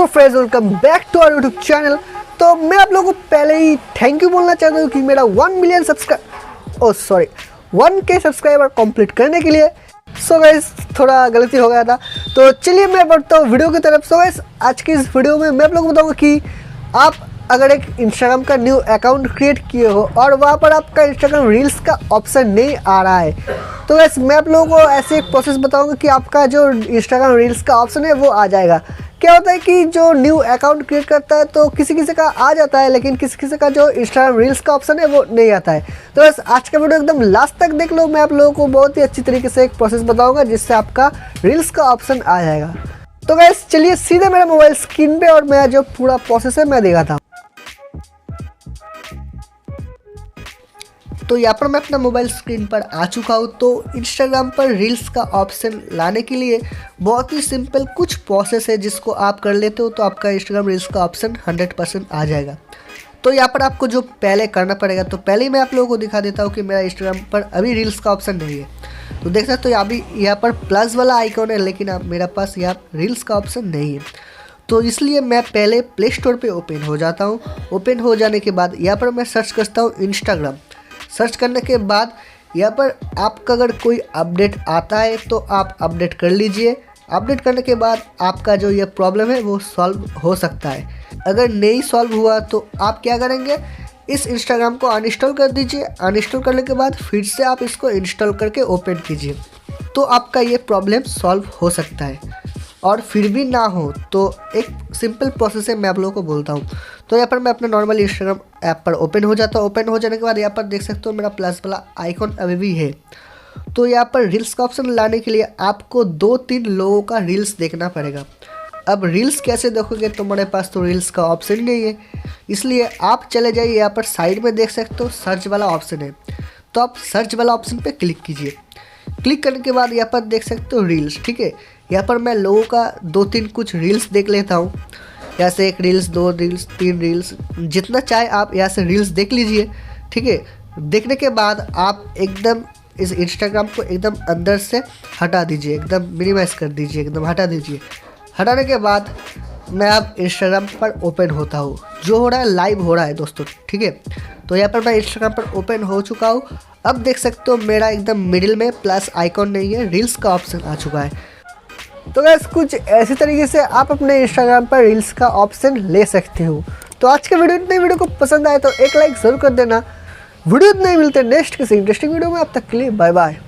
So friends, welcome back to our YouTube channel. तो मैं आप लोगों को पहले ही थैंक यू बोलना चाहता हूँ कि मेरा 1 million subscribe 1K subscriber complete करने के लिए। सो गाइस, थोड़ा गलती हो गया था, तो चलिए मैं बढ़ता हूँ वीडियो की तरफ। सो गाइस, आज की इस वीडियो में मैं आप लोगों को बताऊँगा कि आप अगर एक इंस्टाग्राम का न्यू अकाउंट क्रिएट किए हो और वहाँ पर आपका इंस्टाग्राम रील्स का ऑप्शन नहीं आ रहा है, तो गाइस मैं आप लोगों को ऐसे एक प्रोसेस बताऊंगा कि आपका जो इंस्टाग्राम रील्स का ऑप्शन है वो आ जाएगा। क्या होता है कि जो न्यू अकाउंट क्रिएट करता है तो किसी किसी का आ जाता है, लेकिन किसी किसी का जो इंस्टाग्राम रील्स का ऑप्शन है वो नहीं आता है। तो बस आज का वीडियो एकदम लास्ट तक देख लो, मैं आप लोगों को बहुत ही अच्छी तरीके से एक प्रोसेस बताऊंगा जिससे आपका रील्स का ऑप्शन आ जाएगा। तो गाइस चलिए सीधे मेरे मोबाइल स्क्रीन पे और मैं जो पूरा प्रोसेस है मैं दिखाता हूँ। तो यहाँ पर मैं अपना मोबाइल स्क्रीन पर आ चुका हूँ। तो इंस्टाग्राम पर रील्स का ऑप्शन लाने के लिए बहुत ही सिंपल कुछ प्रोसेस है जिसको आप कर लेते हो तो आपका इंस्टाग्राम रील्स का ऑप्शन 100% आ जाएगा। तो यहाँ पर आपको जो पहले करना पड़ेगा, तो पहले ही मैं आप लोगों को दिखा देता हूँ कि मेरा इंस्टाग्राम पर अभी रील्स का ऑप्शन नहीं है। तो देख सकते हो अभी यहाँ पर प्लस वाला आइकॉन है, लेकिन मेरा पास यहाँ रील्स का ऑप्शन नहीं है। तो इसलिए मैं पहले प्ले स्टोर पर ओपन हो जाता हूँ। ओपन हो जाने के बाद यहाँ पर मैं सर्च करता हूँ इंस्टाग्राम। सर्च करने के बाद यहाँ पर आपका अगर कोई अपडेट आता है तो आप अपडेट कर लीजिए। अपडेट करने के बाद आपका जो ये प्रॉब्लम है वो सॉल्व हो सकता है। अगर नहीं सॉल्व हुआ तो आप क्या करेंगे, इस इंस्टाग्राम को अनइंस्टॉल कर दीजिए। अनइंस्टॉल करने के बाद फिर से आप इसको इंस्टॉल करके ओपन कीजिए, तो आपका ये प्रॉब्लम सॉल्व हो सकता है। और फिर भी ना हो तो एक सिंपल प्रोसेस है, मैं आप लोगों को बोलता हूँ। तो यहाँ पर मैं अपना नॉर्मल इंस्टाग्राम ऐप पर ओपन हो जाता हूँ। ओपन हो जाने के बाद यहाँ पर देख सकते हो मेरा प्लस वाला आइकॉन अभी भी है। तो यहाँ पर रील्स का ऑप्शन लाने के लिए आपको 2-3 लोगों का रील्स देखना पड़ेगा। अब रील्स कैसे देखोगे, तुम्हारे पास तो रील्स का ऑप्शन नहीं है, इसलिए आप चले जाइए। यहाँ पर साइड में देख सकते हो सर्च वाला ऑप्शन है, तो आप सर्च वाला ऑप्शन पर क्लिक कीजिए। क्लिक करने के बाद यहाँ पर देख सकते हो रील्स, ठीक है। यहाँ पर मैं लोगों का 2-3 कुछ रील्स देख लेता हूँ। यहाँ से 1 रील्स, 2 रील्स, 3 रील्स, जितना चाहे आप यहाँ से रील्स देख लीजिए, ठीक है। देखने के बाद आप एकदम इस इंस्टाग्राम को एकदम अंदर से हटा दीजिए, एकदम मिनिमाइज़ कर दीजिए, एकदम हटा दीजिए। हटाने के बाद मैं अब इंस्टाग्राम पर ओपन होता हूँ। जो हो रहा है लाइव हो रहा है दोस्तों, ठीक है। तो यहाँ पर मैं इंस्टाग्राम पर ओपन हो चुका हूँ। अब देख सकते हो मेरा एकदम मिडिल में प्लस आइकॉन नहीं है, रील्स का ऑप्शन आ चुका है। तो गाइस कुछ ऐसी तरीके से आप अपने इंस्टाग्राम पर रील्स का ऑप्शन ले सकते हो। तो आज के वीडियो को पसंद आए तो एक लाइक ज़रूर कर देना। वीडियो नहीं मिलते नेक्स्ट किसी इंटरेस्टिंग वीडियो में, अब तक के लिए बाय बाय।